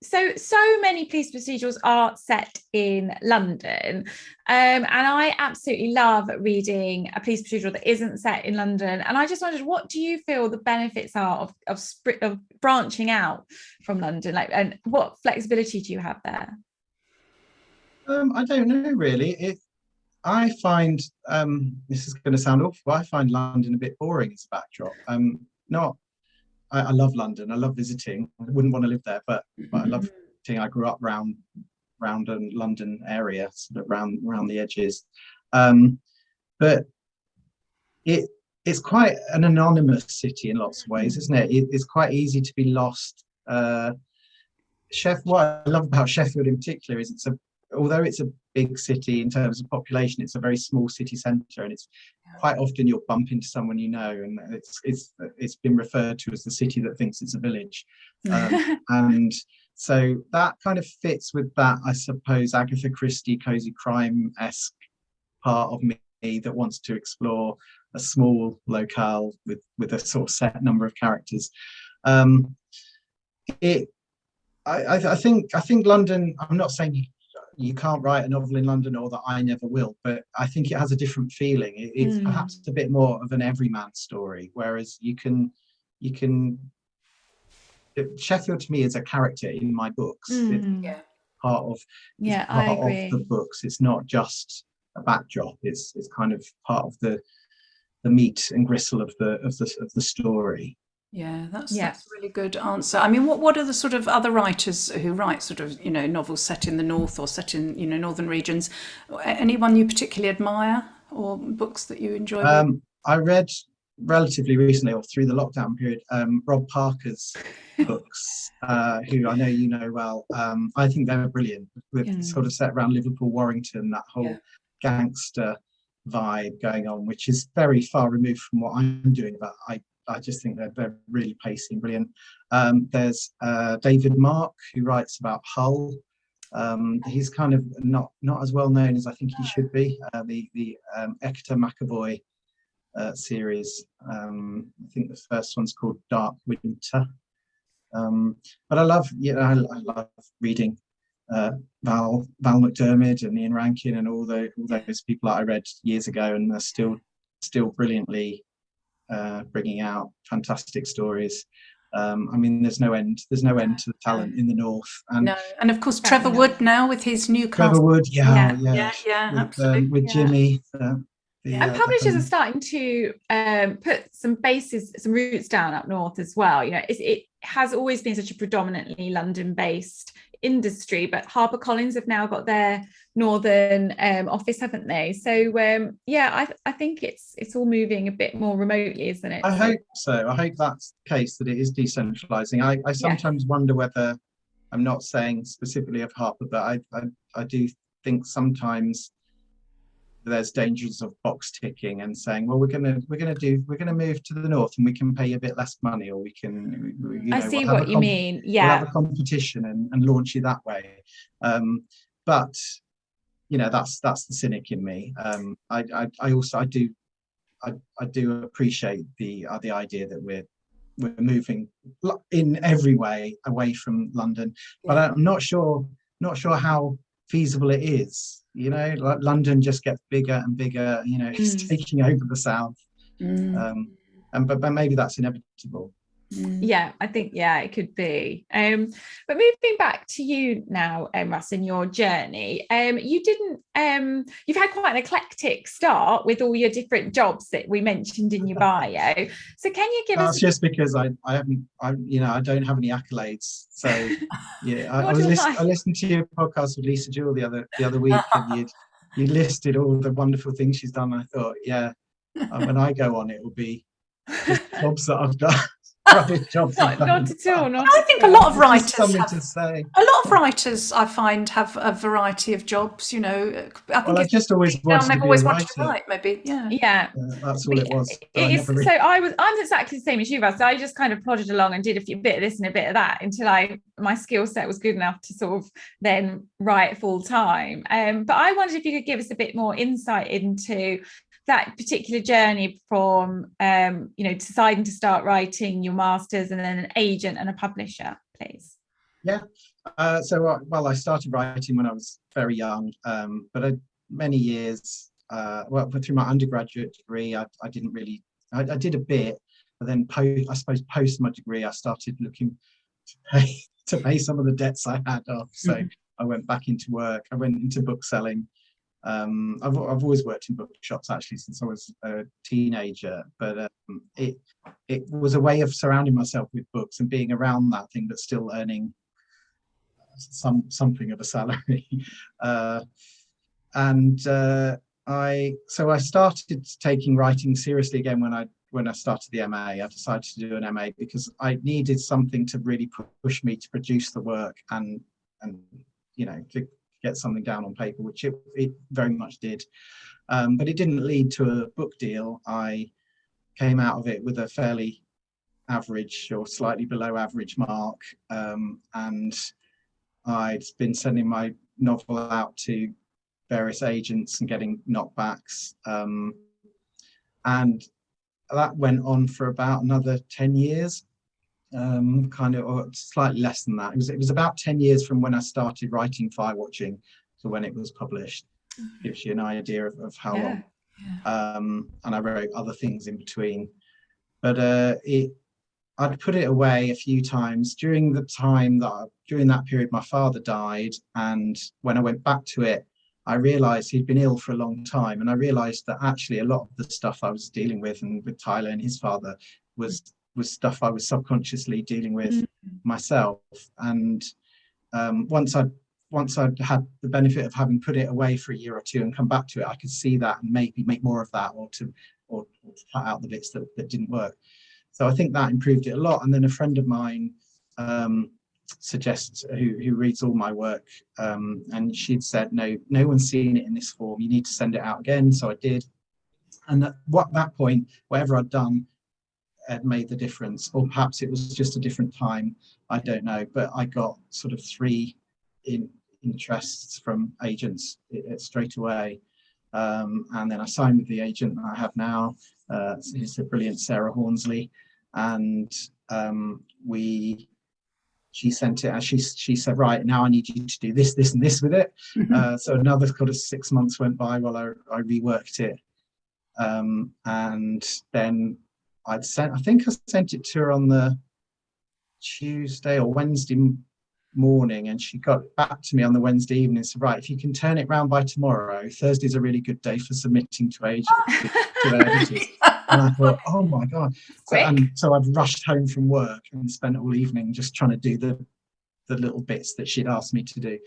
[SPEAKER 2] So many police procedurals are set in London, and I absolutely love reading a police procedural that isn't set in London. And I just wondered, what do you feel the benefits are of branching out from London? And what flexibility do you have there?
[SPEAKER 3] I don't know really. I find this is going to sound awful. I find London a bit boring as a backdrop. I love London. I love visiting. I wouldn't want to live there, but I love visiting. I grew up round a London area, sort of round the edges. But it's quite an anonymous city in lots of ways, isn't it? It's quite easy to be lost. What I love about Sheffield in particular is although it's a big city in terms of population, it's a very small city centre, and it's quite often you'll bump into someone and it's been referred to as the city that thinks it's a village, and so that kind of fits with that, I suppose, Agatha Christie cozy crime-esque part of me that wants to explore a small locale with a sort of set number of characters. I think London. I'm not saying you can't write a novel in London, or that I never will, but I think it has a different feeling. It's perhaps a bit more of an everyman story, whereas you can Sheffield to me is a character in my books. It's part of the books. It's not just a backdrop. It's kind of part of the meat and gristle of the story.
[SPEAKER 1] Yeah, that's a really good answer. I mean, what are the sort of other writers who write sort of, novels set in the north or set in, northern regions? Anyone you particularly admire, or books that you enjoy?
[SPEAKER 3] I read relatively recently, or through the lockdown period, Rob Parker's books, who I know you know well. I think they're brilliant, with sort of set around Liverpool, Warrington, that whole gangster vibe going on, which is very far removed from what I'm doing. But I just think they're really pacey and brilliant. There's David Mark, who writes about Hull. He's kind of not as well known as I think he should be. The Hector McAvoy series. I think the first one's called Dark Winter. But I love reading Val McDermid and Ian Rankin and all those people that I read years ago, and they're still brilliantly bringing out fantastic stories. I mean, there's no end to the talent in the north. And
[SPEAKER 1] and of course Trevor Wood now with his Newcastle.
[SPEAKER 3] Trevor Wood,
[SPEAKER 1] absolutely.
[SPEAKER 3] With Jimmy.
[SPEAKER 2] And publishers are starting to put some roots down up north as well. You know, it has always been such a predominantly London-based industry, but HarperCollins have now got their northern office, haven't they? So I think it's all moving a bit more remotely, isn't it?
[SPEAKER 3] I hope so. I hope that's the case, that it is decentralising. I sometimes wonder whether, I'm not saying specifically of Harper, but I do think sometimes there's dangers of box ticking and saying, well, we're gonna move to the north and we can pay a bit less money, or we can
[SPEAKER 2] I see what you mean.
[SPEAKER 3] We'll have a competition and launch you that way. But that's the cynic in me. I do appreciate the idea that we're moving in every way away from London, but I'm not sure how feasible it is. Like London just gets bigger and bigger. It's taking over the south, but maybe that's inevitable.
[SPEAKER 2] Yeah, I think it could be. But moving back to you now, Russ, in your journey, you've had quite an eclectic start with all your different jobs that we mentioned in your bio. So can you give us?
[SPEAKER 3] That's just because I don't have any accolades. So I listened to your podcast with Lisa Jewell the other week, and you listed all the wonderful things she's done. And I thought, when I go on, it will be just jobs that I've done.
[SPEAKER 2] Not at all.
[SPEAKER 1] I think a lot of writers I find have a variety of jobs.
[SPEAKER 3] I just always wanted to be a writer.
[SPEAKER 1] To write, maybe.
[SPEAKER 3] That's all it was.
[SPEAKER 2] I'm exactly the same as you, Russ. I just kind of plodded along and did a bit of this and a bit of that until my skill set was good enough to sort of then write full time. But I wondered if you could give us a bit more insight into that particular journey from deciding to start writing your masters and then an agent and a publisher, please.
[SPEAKER 3] I started writing when I was very young, but many years through my undergraduate degree I didn't really, I did a bit, but then post my degree I started looking to pay some of the debts I had off. So I went back into work. I went into book selling. I've always worked in bookshops actually since I was a teenager, but it was a way of surrounding myself with books and being around that thing, but still earning something of a salary. I started taking writing seriously again when I started the MA. I decided to do an MA because I needed something to really push me to produce the work and to get something down on paper, which it very much did. But it didn't lead to a book deal. I came out of it with a fairly average or slightly below average mark, and I'd been sending my novel out to various agents and getting knockbacks, and that went on for about another 10 years. Or slightly less than that. It was about 10 years from when I started writing Firewatching to when it was published. Gives you an idea of how long. And I wrote other things in between. But I'd put it away a few times during that period. My father died, and when I went back to it, I realised he'd been ill for a long time, and I realised that actually a lot of the stuff I was dealing with, and with Tyler and his father, was stuff I was subconsciously dealing with myself. And once I'd had the benefit of having put it away for a year or two and come back to it, I could see that and maybe make more of that, or to cut out the bits that didn't work. So I think that improved it a lot. And then a friend of mine suggests, who reads all my work, and she'd said, no one's seen it in this form, you need to send it out again. So I did. And at that point, whatever I'd done, had made the difference, or perhaps it was just a different time. I don't know, but I got sort of 3 interests from agents straight away, and then I signed with the agent that I have now. Who's the brilliant Sarah Hornsley, and she sent it, and she said, right, now I need you to do this, this, and this with it. So another kind of 6 months went by while I reworked it, and then I think I sent it to her on the Tuesday or Wednesday morning, and she got back to me on the Wednesday evening and said, right, if you can turn it round by tomorrow, Thursday's a really good day for submitting to editors. And I thought, oh my God. So I'd rushed home from work and spent all evening just trying to do the little bits that she'd asked me to do,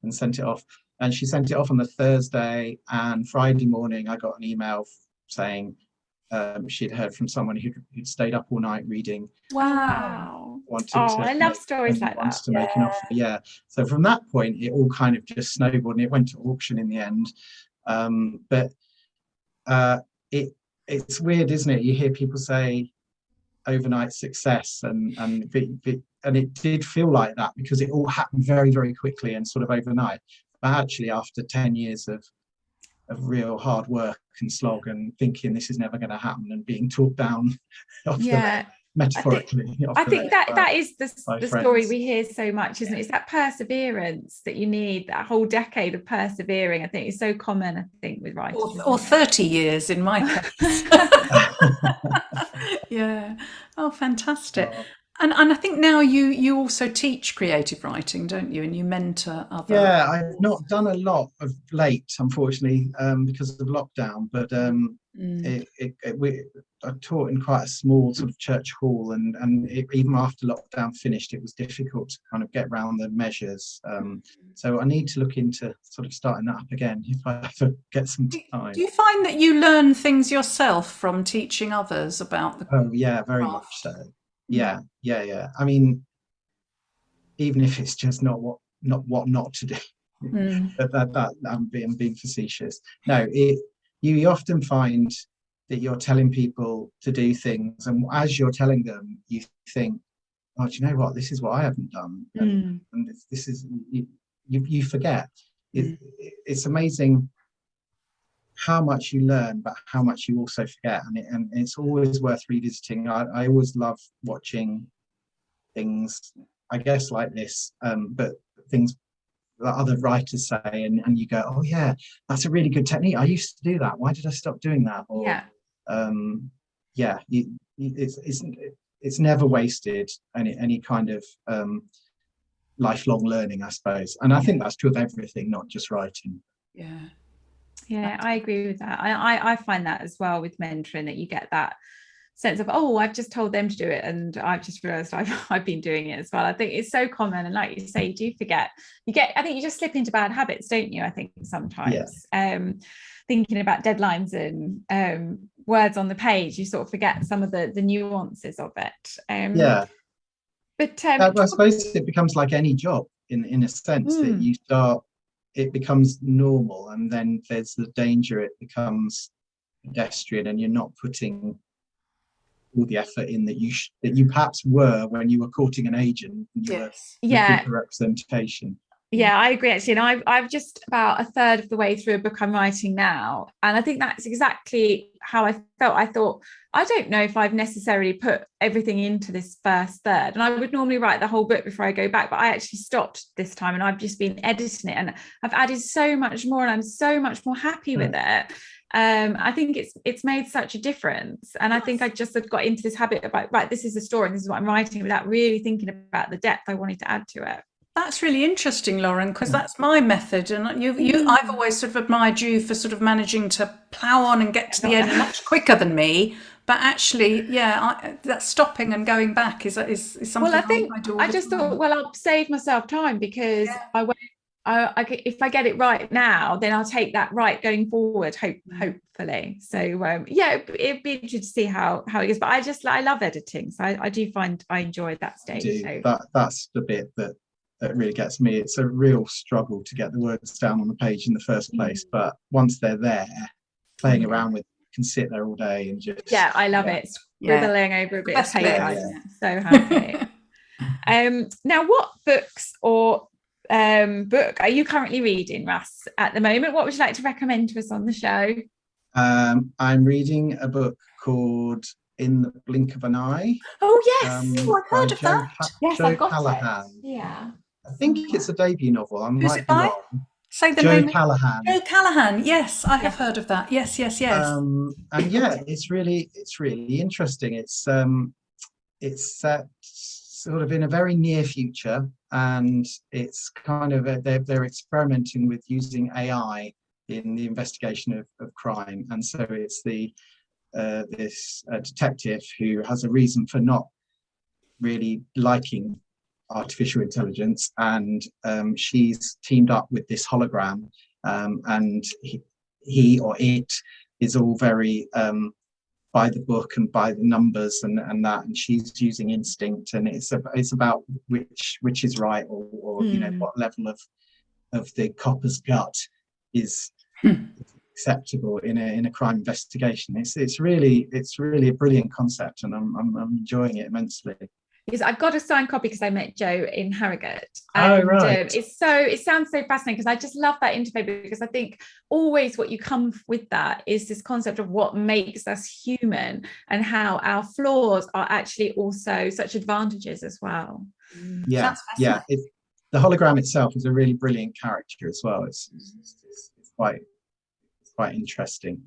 [SPEAKER 3] and sent it off. And she sent it off on the Thursday, and Friday morning I got an email saying she'd heard from someone who'd stayed up all night reading.
[SPEAKER 2] Wow.
[SPEAKER 3] I
[SPEAKER 2] love stories like that.
[SPEAKER 3] To make an offer. Yeah. So from that point, it all kind of just snowballed, and it went to auction in the end. But it's weird, isn't it? You hear people say overnight success, and it did feel like that because it all happened very, very quickly and sort of overnight. But actually, after 10 years of real hard work and slog and thinking this is never going to happen and being talked down metaphorically.
[SPEAKER 2] I think that is the story we hear so much, isn't it? It's that perseverance that you need, that whole decade of persevering. I think is so common, I think, with writers.
[SPEAKER 1] Or 30 years in my case. Yeah. Oh, fantastic. And I think now you also teach creative writing, don't you? And you mentor others.
[SPEAKER 3] Yeah, I've not done a lot of late, unfortunately, because of lockdown. But I taught in quite a small sort of church hall, and even after lockdown finished, it was difficult to kind of get around the measures. So I need to look into sort of starting that up again if I ever get some time.
[SPEAKER 1] Do you find that you learn things yourself from teaching others about the
[SPEAKER 3] Oh yeah, very much so. Yeah. I mean, even if it's just not to do. But that I'm being facetious. No, you often find that you're telling people to do things, and as you're telling them, you think, oh, do you know what? This is what I haven't done, and this is you forget. It's amazing how much you learn, but how much you also forget, and it's always worth revisiting. I always love watching things, I guess, like this, but things that other writers say, and you go, oh yeah, that's a really good technique. I used to do that. Why did I stop doing that? Or, it's never wasted any kind of lifelong learning, I suppose. And I think that's true of everything, not just writing.
[SPEAKER 2] Yeah, I agree with that. I find that as well with mentoring, that you get that sense of, oh, I've just told them to do it and I've just realized I've been doing it as well. I think it's so common, and like you say, you do forget. I think you just slip into bad habits, don't you? I think sometimes thinking about deadlines and words on the page, you sort of forget some of the nuances of it. But
[SPEAKER 3] I suppose it becomes like any job in a sense, that you start, it becomes normal, and then there's the danger it becomes pedestrian, and you're not putting all the effort in that you perhaps were when you were courting an agent and you were looking for representation.
[SPEAKER 2] Yeah, I agree actually, and I've just about a third of the way through a book I'm writing now, and I think that's exactly how I felt. I thought, I don't know if I've necessarily put everything into this first third, and I would normally write the whole book before I go back, but I actually stopped this time, and I've just been editing it, and I've added so much more, and I'm so much more happy with it. I think it's made such a difference, and I think I just have got into this habit about, right, this is the story and this is what I'm writing, without really thinking about the depth I wanted to add to it.
[SPEAKER 1] That's really interesting, Lauren, because that's my method, and I've always sort of admired you for sort of managing to plough on and get to the end much quicker than me. But actually, that stopping and going back is something. Well,
[SPEAKER 2] I just thought, well, I'll save myself time, because if I get it right now, then I'll take that right going forward, hopefully. So it'd be interesting to see how it is. But I love editing, so I do find I enjoy that stage.
[SPEAKER 3] That's the bit that really gets me. It's a real struggle to get the words down on the page in the first place, but once they're there, playing around with can sit there all day and just
[SPEAKER 2] I love it. Scribbling over a bit of paper. So happy. Now, what books or book are you currently reading, Russ, at the moment? What would you like to recommend to us on the show?
[SPEAKER 3] I'm reading a book called In the Blink of an Eye.
[SPEAKER 2] Oh yes,
[SPEAKER 1] I've heard of that.
[SPEAKER 2] Yes,
[SPEAKER 3] Joe
[SPEAKER 2] I've got
[SPEAKER 3] Callahan.
[SPEAKER 2] it. Yeah,
[SPEAKER 3] I think it's a debut novel. I might be wrong.
[SPEAKER 1] Say the
[SPEAKER 3] Joe
[SPEAKER 1] name.
[SPEAKER 3] Callahan.
[SPEAKER 1] Joe Callahan. Yes, I have heard of that. Yes.
[SPEAKER 3] And yeah, it's really interesting. It's set sort of in a very near future, and it's kind of they're experimenting with using AI in the investigation of crime, and so it's this detective who has a reason for not really liking artificial intelligence, and she's teamed up with this hologram, and he or it is all very by the book and by the numbers and that, and she's using instinct, and it's about which is right, or you know, what level of the copper's gut is acceptable in a crime investigation. It's really a brilliant concept, and I'm enjoying it immensely.
[SPEAKER 2] Because I've got a signed copy because I met Joe in Harrogate.
[SPEAKER 3] And, right.
[SPEAKER 2] It sounds so fascinating, because I just love that interview, because I think always what you come with that is this concept of what makes us human and how our flaws are actually also such advantages as well.
[SPEAKER 3] Yeah. The hologram itself is a really brilliant character as well. It's quite interesting.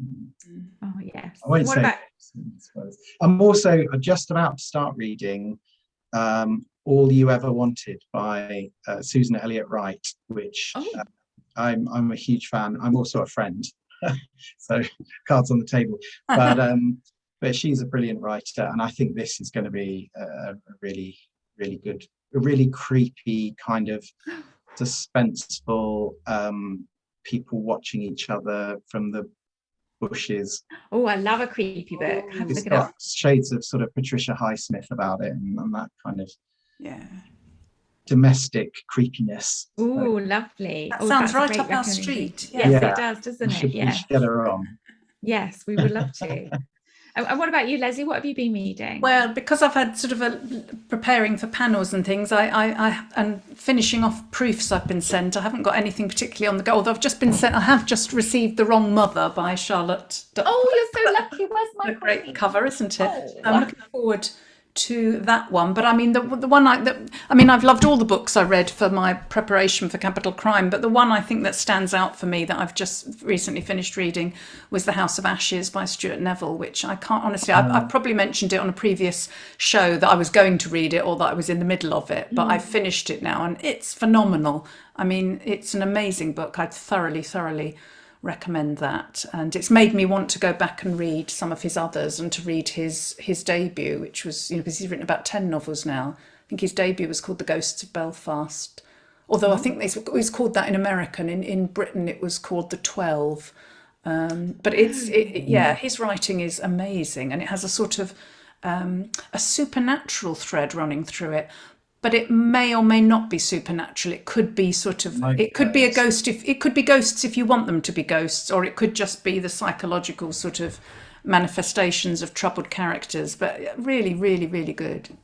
[SPEAKER 2] Oh yes.
[SPEAKER 3] I won't say. I'm also just about to start reading All You Ever Wanted by Susan Elliott-Wright, which I'm a huge fan. I'm also a friend, so cards on the table. But she's a brilliant writer, and I think this is going to be a really good, a really creepy kind of suspenseful, people watching each other from the bushes.
[SPEAKER 2] Oh, I love a creepy book. Have to
[SPEAKER 3] It's
[SPEAKER 2] look it up.
[SPEAKER 3] shades of sort of Patricia Highsmith about it, and that kind of domestic creepiness.
[SPEAKER 2] Oh, lovely.
[SPEAKER 1] That sounds right up our street.
[SPEAKER 2] Yes, it does, doesn't it?
[SPEAKER 3] We should get her on.
[SPEAKER 2] Yes, we would love to. And what about you, Leslie? What have you been reading?
[SPEAKER 1] Well, because I've had sort of preparing for panels and things, I and finishing off proofs I've been sent. I haven't got anything particularly on the go. Although I have just received The Wrong Mother by Charlotte.
[SPEAKER 2] Oh, you're so lucky. Where's my
[SPEAKER 1] great cover, isn't it?
[SPEAKER 2] Oh.
[SPEAKER 1] I'm looking forward to that one. But I mean, the one I've loved all the books I read for my preparation for Capital Crime, but the one I think that stands out for me that I've just recently finished reading was The House of Ashes by Stuart Neville, which I can't honestly, I've probably mentioned it on a previous show that I was going to read it or that I was in the middle of it, but I've finished it now and it's phenomenal. I mean, it's an amazing book. I'd thoroughly recommend that, and it's made me want to go back and read some of his others and to read his debut, which was, because he's written about 10 novels now. I think his debut was called The Ghosts of Belfast, although I think it was called that in America, and in Britain it was called The 12. But his writing is amazing, and it has a sort of a supernatural thread running through it. But it may or may not be supernatural. It could be it could be a ghost. It could be ghosts if you want them to be ghosts, or it could just be the psychological sort of manifestations of troubled characters. But really good.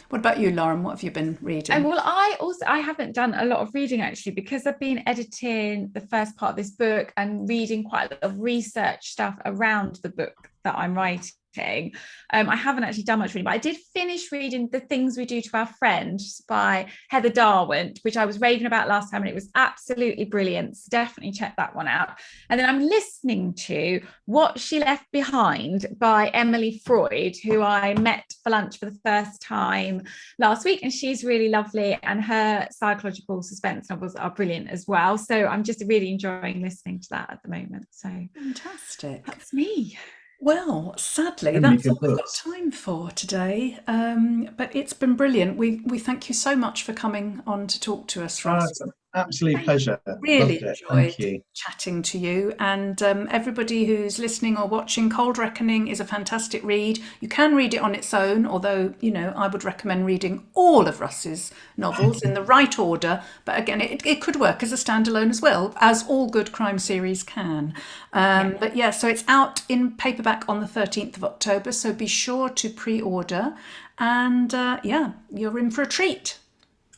[SPEAKER 1] What about you, Lauren? What have you been reading?
[SPEAKER 2] Well, I haven't done a lot of reading actually, because I've been editing the first part of this book and reading quite a lot of research stuff around the book that I'm writing. I haven't actually done much reading, but I did finish reading The Things We Do to Our Friends by Heather Darwent, which I was raving about last time, and it was absolutely brilliant. So definitely check that one out. And then I'm listening to What She Left Behind by Emily Freud, who I met for lunch for the first time last week, and she's really lovely, and her psychological suspense novels are brilliant as well. So I'm just really enjoying listening to that at the moment. So
[SPEAKER 1] fantastic.
[SPEAKER 2] That's me.
[SPEAKER 1] Well, sadly, that's all we've got time for today. But it's been brilliant. We thank you so much for coming on to talk to us, Russ.
[SPEAKER 3] Absolute pleasure.
[SPEAKER 1] Really
[SPEAKER 3] Loved it.
[SPEAKER 1] enjoyed
[SPEAKER 3] Thank you.
[SPEAKER 1] chatting to you, and everybody who's listening or watching, Cold Reckoning is a fantastic read. You can read it on its own, although, you know, I would recommend reading all of Russ's novels in the right order. But again, it could work as a standalone as well, as all good crime series can. But yeah, so it's out in paperback on the 13th of October, so be sure to pre-order. And yeah, you're in for a treat.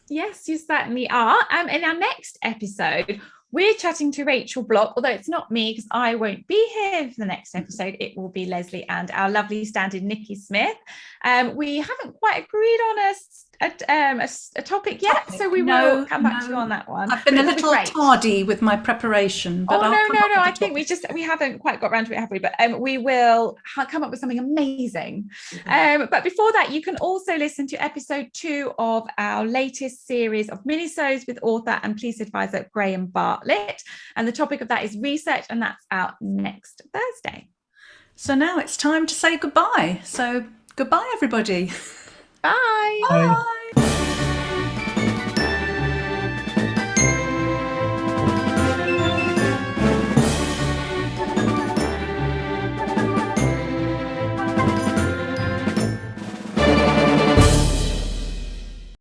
[SPEAKER 2] Yes, you certainly are. In our next episode, we're chatting to Rachel Block, although it's not me because I won't be here for the next episode. It will be Leslie and our lovely stand-in Nikki Smith. We haven't quite agreed on a topic yet, so we will come back to you on that one.
[SPEAKER 1] I've been a little tardy with my preparation, but
[SPEAKER 2] no. I think we haven't quite got around to it, have we? But we will come up with something amazing. But before that, you can also listen to episode 2 of our latest series of minisodes with author and police advisor Graham Bartlett, and the topic of that is research, and that's out next Thursday.
[SPEAKER 1] So now it's time to say goodbye. So goodbye, everybody.
[SPEAKER 2] Bye.
[SPEAKER 3] Bye.